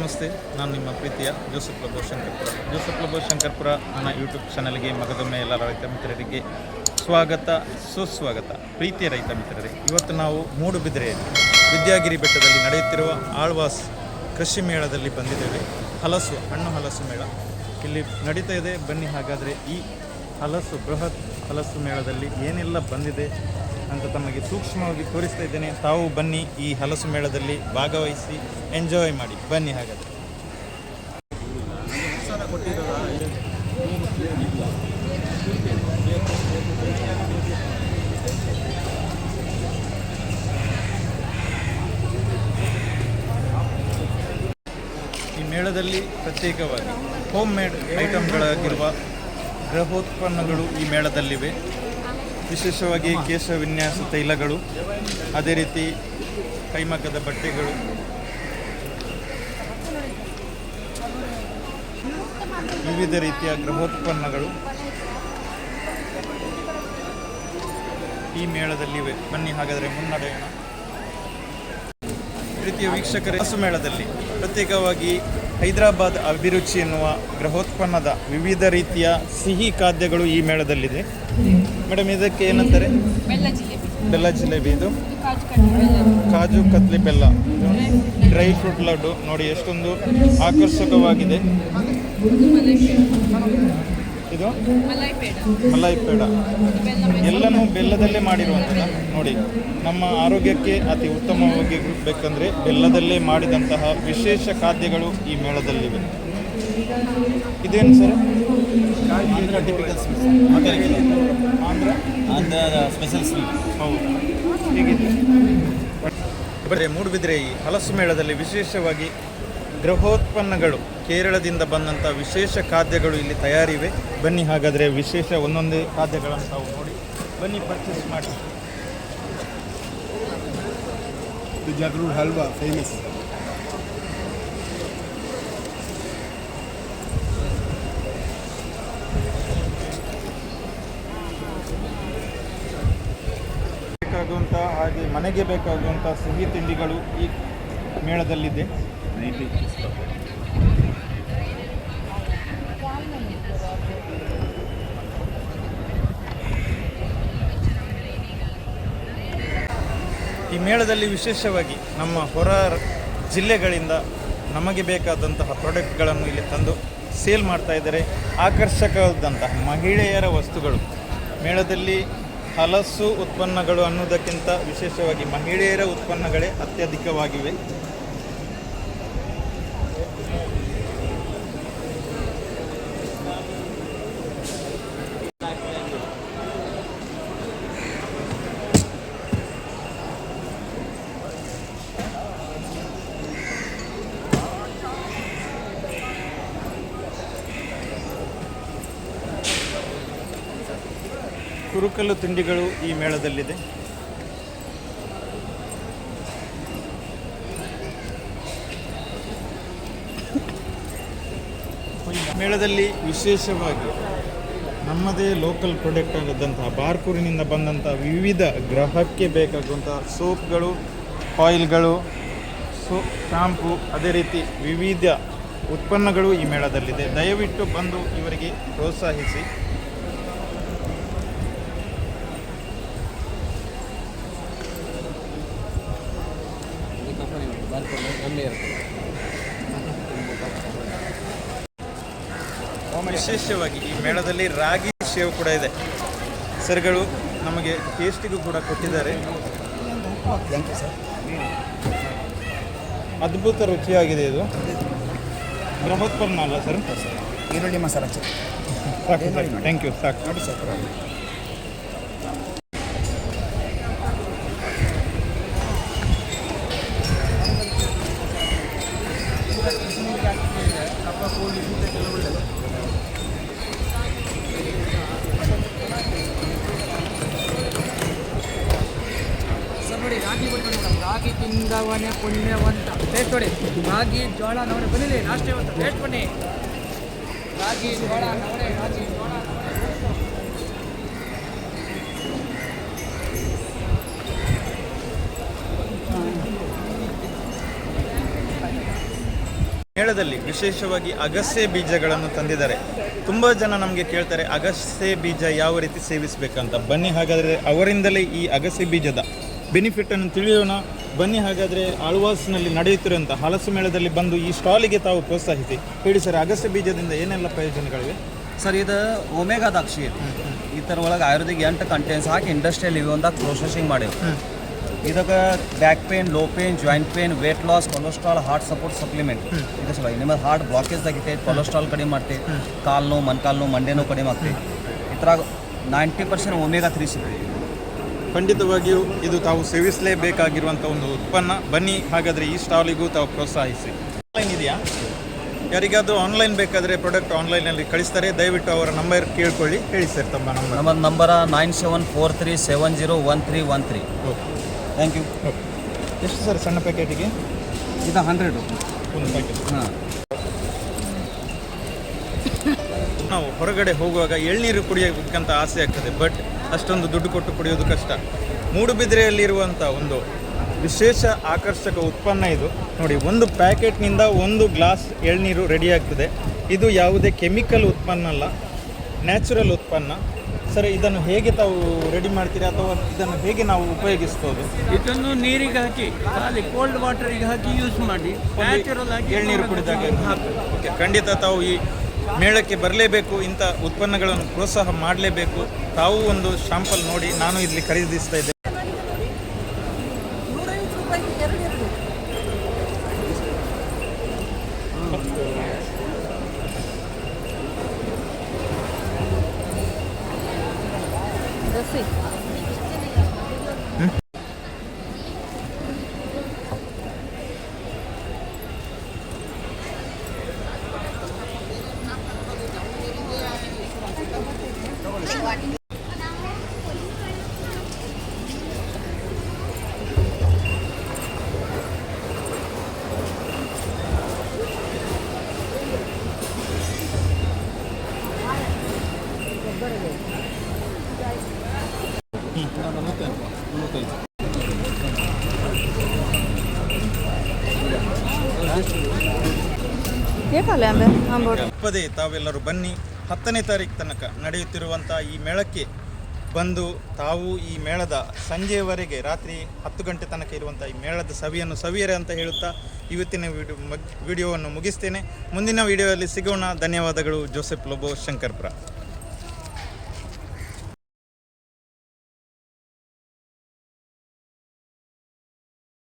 ನಮಸ್ತೆ, ನಾನು ನಿಮ್ಮ ಪ್ರೀತಿಯ ಜೋಸೆಫ್ ಲಬೋ ಶಂಕರ್ಪುರ. ಜೋಸೆಫ್ ಲಬೋ ಶಂಕರ್ಪುರ ನನ್ನ ಯೂಟ್ಯೂಬ್ ಚಾನಲ್ಗೆ ಮಗದೊಮ್ಮೆ ಎಲ್ಲ ರೈತ ಮಿತ್ರರಿಗೆ ಸ್ವಾಗತ, ಸುಸ್ವಾಗತ. ಪ್ರೀತಿಯ ರೈತ ಮಿತ್ರರೇ, ಇವತ್ತು ನಾವು ಮೂಡುಬಿದಿರೆಯಲ್ಲಿ ವಿದ್ಯಾಗಿರಿ ಬೆಟ್ಟದಲ್ಲಿ ನಡೆಯುತ್ತಿರುವ ಆಳ್ವಾಸ್ ಕೃಷಿ ಮೇಳದಲ್ಲಿ ಬಂದಿದ್ದೇವೆ. ಹಣ್ಣು ಹಲಸು ಮೇಳ ಇಲ್ಲಿ ನಡೀತಾ ಇದೆ. ಬನ್ನಿ, ಹಾಗಾದರೆ ಈ ಬೃಹತ್ ಹಲಸು ಮೇಳದಲ್ಲಿ ಏನೆಲ್ಲ ಬಂದಿದೆ ಅಂತ ತಮಗೆ ಸೂಕ್ಷ್ಮವಾಗಿ ತೋರಿಸ್ತಾ ಇದ್ದೇನೆ. ತಾವು ಬನ್ನಿ, ಈ ಹಲಸು ಮೇಳದಲ್ಲಿ ಭಾಗವಹಿಸಿ ಎಂಜಾಯ್ ಮಾಡಿ. ಬನ್ನಿ ಹಾಗಾದರೆ. ಈ ಮೇಳದಲ್ಲಿ ಪ್ರತ್ಯೇಕವಾಗಿ ಹೋಮ್ ಮೇಡ್ ಐಟಮ್ಗಳಾಗಿರುವ ಗೃಹೋತ್ಪನ್ನಗಳು ಈ ಮೇಳದಲ್ಲಿವೆ. ವಿಶೇಷವಾಗಿ ಕೇಶ ವಿನ್ಯಾಸ ತೈಲಗಳು, ಅದೇ ರೀತಿ ಕೈಮಗ್ಗದ ಬಟ್ಟೆಗಳು, ವಿವಿಧ ರೀತಿಯ ಗೃಹೋತ್ಪನ್ನಗಳು ಈ ಮೇಳದಲ್ಲಿವೆ. ಬನ್ನಿ ಹಾಗಾದರೆ ಮುನ್ನಡೆಯೋಣ. ರೀತಿಯ ವೀಕ್ಷಕರ, ಹಲಸು ಮೇಳದಲ್ಲಿ ಪ್ರತ್ಯೇಕವಾಗಿ ಹೈದರಾಬಾದ್ ಅಭಿರುಚಿ ಎನ್ನುವ ಗೃಹೋತ್ಪನ್ನದ ವಿವಿಧ ರೀತಿಯ ಸಿಹಿ ಖಾದ್ಯಗಳು ಈ ಮೇಳದಲ್ಲಿದೆ. ಮೇಡಮ್, ಇದಕ್ಕೆ ಏನಂತಾರೆ? ಬೆಲ್ಲ ಜಿಲೇಬಿ. ಇದು ಕಾಜು ಕತ್ಲಿ ಬೆಲ್ಲ, ಡ್ರೈ ಫ್ರೂಟ್ ಲಡ್ಡು. ನೋಡಿ ಎಷ್ಟೊಂದು ಆಕರ್ಷಕವಾಗಿದೆ. ಇದು ಮಲೈ ಪೇಡ, ಎಲ್ಲನೂ ಬೆಲ್ಲದಲ್ಲೇ ಮಾಡಿರುವಂಥದ್ದು. ನೋಡಿ, ನಮ್ಮ ಆರೋಗ್ಯಕ್ಕೆ ಅತಿ ಉತ್ತಮವಾಗಿ ಬೇಕಂದರೆ ಬೆಲ್ಲದಲ್ಲೇ ಮಾಡಿದಂತಹ ವಿಶೇಷ ಖಾದ್ಯಗಳು ಈ ಮೇಳದಲ್ಲಿವೆ. ಇದೇನು ಸರ್? Andhra special sweet. ಹೌದು, ಹೀಗಿದೆ. ಬರೀ ಮೂಡುಬಿದಿರೆ ಈ ಹಲಸು ಮೇಳದಲ್ಲಿ ವಿಶೇಷವಾಗಿ ಗೃಹೋತ್ಪನ್ನಗಳು, ಕೇರಳದಿಂದ ಬಂದಂಥ ವಿಶೇಷ ಖಾದ್ಯಗಳು ಇಲ್ಲಿ ತಯಾರಿವೆ. ಬನ್ನಿ ಹಾಗಾದರೆ ವಿಶೇಷ ಒಂದೊಂದೇ ಖಾದ್ಯಗಳನ್ನು ತಾವು ನೋಡಿ ಬನ್ನಿ, ಪರ್ಚೇಸ್ ಮಾಡಿ. ಜಾಗರೂಡ್ ಹಲ್ವಾ ಫೇಮಸ್. ಬೇಕಾಗುವಂಥ ಹಾಗೆ ಮನೆಗೆ ಬೇಕಾಗುವಂಥ ಸಿಹಿ ತಿಂಡಿಗಳು ಈ ಮೇಳದಲ್ಲಿದೆ. ಈ ಮೇಳದಲ್ಲಿ ವಿಶೇಷವಾಗಿ ನಮ್ಮ ಹೊರ ಜಿಲ್ಲೆಗಳಿಂದ ನಮಗೆ ಬೇಕಾದಂತಹ ಪ್ರಾಡಕ್ಟ್ಗಳನ್ನು ಇಲ್ಲಿ ತಂದು ಸೇಲ್ ಮಾಡ್ತಾ ಇದ್ದಾರೆ. ಆಕರ್ಷಕವಾದಂತಹ ಮಹಿಳೆಯರ ವಸ್ತುಗಳು ಮೇಳದಲ್ಲಿ ಹಲಸು ಉತ್ಪನ್ನಗಳು ಅನ್ನೋದಕ್ಕಿಂತ ವಿಶೇಷವಾಗಿ ಮಹಿಳೆಯರ ಉತ್ಪನ್ನಗಳೇ ಅತ್ಯಧಿಕವಾಗಿವೆ. ಕುರುಕಲು ತಿಂಡಿಗಳು ಈ ಮೇಳದಲ್ಲಿದೆ. ಮೇಳದಲ್ಲಿ ವಿಶೇಷವಾಗಿ ನಮ್ಮದೇ ಲೋಕಲ್ ಪ್ರಾಡಕ್ಟ್ ಆದಂತಹ ಬಾರ್ಕೂರಿನಿಂದ ಬಂದಂಥ ವಿವಿಧ ಗೃಹಕ್ಕೆ ಬೇಕಾಗುವಂತಹ ಸೋಪ್ಗಳು, ಆಯಿಲ್ಗಳು, ಶಾಂಪು, ಅದೇ ರೀತಿ ವಿವಿಧ ಉತ್ಪನ್ನಗಳು ಈ ಮೇಳದಲ್ಲಿದೆ. ದಯವಿಟ್ಟು ಬಂದು ಇವರಿಗೆ ಪ್ರೋತ್ಸಾಹಿಸಿ. ವಿಶೇಷವಾಗಿ ಈ ಮೇಳದಲ್ಲಿ ರಾಗಿ ಸೇವ್ ಕೂಡ ಇದೆ. ಸರ್ಗಳು ನಮಗೆ ಟೇಸ್ಟಿಗೂ ಕೂಡ ಕೊಟ್ಟಿದ್ದಾರೆ. ಅದ್ಭುತ ರುಚಿಯಾಗಿದೆ. ಇದು ಗೃಹೋತ್ಪನ್ನ ಅಲ್ಲ ಸರ್? ಈರುಳ್ಳಿ ಮಸಾಲ ಸಾಕು. Thank you. ಸಾಕು ನೋಡಿ ಸರ್. ನೋಡಿ, ರಾಗಿ ಬಿಟ್ಟು ಮೇಡಮ್, ರಾಗಿ ತಿಂದವನೇ ಪುಣ್ಯವಂತ. ಟೇಸ್ಟ್ ನೋಡಿ, ರಾಗಿ ಜೋಳ ನವಣೆ ಬನ್ನಿ, ನಾಷ್ಟೇ ಅಂತ ಟೇಸ್ಟ್ ಬನ್ನಿ. ರಾಗಿ ಜೋಳ ನವಣೆ, ರಾಗಿ ಜೋಳ ಮೇಳದಲ್ಲಿ ವಿಶೇಷವಾಗಿ ಅಗಸೆ ಬೀಜಗಳನ್ನು ತಂದಿದ್ದಾರೆ. ತುಂಬ ಜನ ನಮಗೆ ಕೇಳ್ತಾರೆ ಅಗಸೆ ಬೀಜ ಯಾವ ರೀತಿ ಸೇವಿಸಬೇಕಂತ. ಬನ್ನಿ ಹಾಗಾದರೆ ಅವರಿಂದಲೇ ಈ ಅಗಸೆ ಬೀಜದ ಬೆನಿಫಿಟನ್ನು ತಿಳಿಯೋಣ. ಬನ್ನಿ ಹಾಗಾದರೆ ಆಳ್ವಾಸ್ನಲ್ಲಿ ನಡೆಯುತ್ತಿರುವಂಥ ಹಲಸು ಮೇಳದಲ್ಲಿ ಬಂದು ಈ ಸ್ಟಾಲಿಗೆ ತಾವು ಪ್ರೋತ್ಸಾಹಿಸಿ. ಹೇಳಿ ಸರ್, ಅಗಸೆ ಬೀಜದಿಂದ ಏನೆಲ್ಲ ಪ್ರಯೋಜನಗಳಿವೆ? ಸರ್, ಇದು ಒಮೆಗಾದ ಅಕ್ಷಿ ಇದು. ಇದರ ಒಳಗೆ ಆಯುರ್ವೇದಿಕ್ 8 ಕಂಟೆಂಟ್ಸ್ ಹಾಕಿ ಇಂಡಸ್ಟ್ರಿಯಲ್ ಇವಂದಾಗ ಪ್ರೊಸೆಸಿಂಗ್ ಮಾಡಿವಿ. ಇದಕ್ಕೆ back pain, low pain, joint pain, weight loss, cholesterol, heart support supplement. ಇದು ಸಲ ನಿಮ್ಮದು ಹಾರ್ಟ್ ಬ್ಲಾಕೇಜ್ ಆಗಿತ್ತೆ, ಕೊಲೆಸ್ಟ್ರಾಲ್ ಕಡಿಮೆ ಮಾಡ್ತೀವಿ, ಕಾಲು ನೋವು, ಮೊಣಕಾಲು ನೋವು, ಮಂಡೆ ನೋವು ಕಡಿಮೆ ಆಗ್ತೀವಿ. ಇದ್ರಾಗ 90% ಒಮೆಗಾ 3 ಸಿಗ್ತೀವಿ. ಖಂಡಿತವಾಗಿಯೂ ಇದು ತಾವು ಸೇವಿಸಲೇಬೇಕಾಗಿರುವಂಥ ಒಂದು ಉತ್ಪನ್ನ. ಬನ್ನಿ ಹಾಗಾದರೆ ಈ ಸ್ಟಾಲಿಗೂ ತಾವು ಪ್ರೋತ್ಸಾಹಿಸಿ. ಆನ್ಲೈನ್ ಇದೆಯಾ? ಯಾರಿಗಾದರೂ ಆನ್ಲೈನ್ ಬೇಕಾದರೆ ಪ್ರಾಡಕ್ಟ್ ಆನ್ಲೈನಲ್ಲಿ ಕಳಿಸ್ತಾರೆ. ದಯವಿಟ್ಟು ಅವರ ನಂಬರ್ ಕೇಳ್ಕೊಳ್ಳಿ. ಹೇಳಿ ಸರ್ ತಮ್ಮ ನಂಬರ್. ನಮ್ಮ ನಂಬರ 9743701313. Okay, thank you. ಎಷ್ಟು ಸರ್ ಸಣ್ಣ ಪ್ಯಾಕೆಟಿಗೆ? ಇದು 100 ಒಂದು ಪ್ಯಾಕೆಟ್. ಹಾಂ. ನಾವು ಹೊರಗಡೆ ಹೋಗುವಾಗ ಎಳ್ನೀರು ಕುಡಿಯೋದಕ್ಕಂತ ಆಸೆ ಆಗ್ತದೆ, ಬಟ್ ಅಷ್ಟೊಂದು ದುಡ್ಡು ಕೊಟ್ಟು ಕುಡಿಯೋದು ಕಷ್ಟ. ಮೂಡುಬಿದಿರೆಯಲ್ಲಿರುವಂಥ ಒಂದು ವಿಶೇಷ ಆಕರ್ಷಕ ಉತ್ಪನ್ನ ಇದು. ನೋಡಿ, ಒಂದು ಪ್ಯಾಕೆಟ್ನಿಂದ ಒಂದು ಗ್ಲಾಸ್ ಎಳ್ನೀರು ರೆಡಿ ಆಗ್ತದೆ. ಇದು ಯಾವುದೇ ಕೆಮಿಕಲ್ ಉತ್ಪನ್ನ ಅಲ್ಲ, ನ್ಯಾಚುರಲ್ ಉತ್ಪನ್ನ. ಸರ್, ಇದನ್ನು ಹೇಗೆ ತಾವು ರೆಡಿ ಮಾಡ್ತೀರಾ ಅಥವಾ ಇದನ್ನು ಹೇಗೆ ನಾವು ಉಪಯೋಗಿಸ್ಬೋದು? ಇದನ್ನು ನೀರಿಗೆ ಹಾಕಿ, ಖಾಲಿ ಕೋಲ್ಡ್ ವಾಟರಿಗೆ ಹಾಕಿ ಯೂಸ್ ಮಾಡಿ, ನ್ಯಾಚುರಲ್ ಆಗಿ ಎಳ್ನೀರು ಕುಡಿದಾಗ ಓಕೆ, ಖಂಡಿತ ತಾವು ಈ ಮೇಳಕ್ಕೆ ಬರಲೇಬೇಕು. ಇಂಥ ಉತ್ಪನ್ನಗಳನ್ನು ಪ್ರೋತ್ಸಾಹ ಮಾಡಲೇಬೇಕು. ತಾವು ಒಂದು ಶಾಂಪಲ್ ನೋಡಿ, ನಾನು ಇಲ್ಲಿ ಖರೀದಿಸ್ತಾ ಇದ್ದೆ. ತಪ್ಪದೇ ತಾವೆಲ್ಲರೂ ಬನ್ನಿ. 10ನೇ ತಾರೀಕು ತನಕ ನಡೆಯುತ್ತಿರುವಂಥ ಈ ಮೇಳಕ್ಕೆ ಬಂದು ತಾವು ಈ ಮೇಳದ ಸಂಜೆಯವರೆಗೆ, ರಾತ್ರಿ 10 ಗಂಟೆ ತನಕ ಇರುವಂಥ ಈ ಮೇಳದ ಸವಿಯನ್ನು ಸವಿಯರೆ ಅಂತ ಹೇಳುತ್ತಾ ಇವತ್ತಿನ ವಿಡಿಯೋವನ್ನು ಮುಗಿಸ್ತೇನೆ. ಮುಂದಿನ ವಿಡಿಯೋದಲ್ಲಿ ಸಿಗೋಣ. ಧನ್ಯವಾದಗಳು. ಜೋಸೆಫ್ ಲೋಬೋ, ಶಂಕರ್ಪುರ.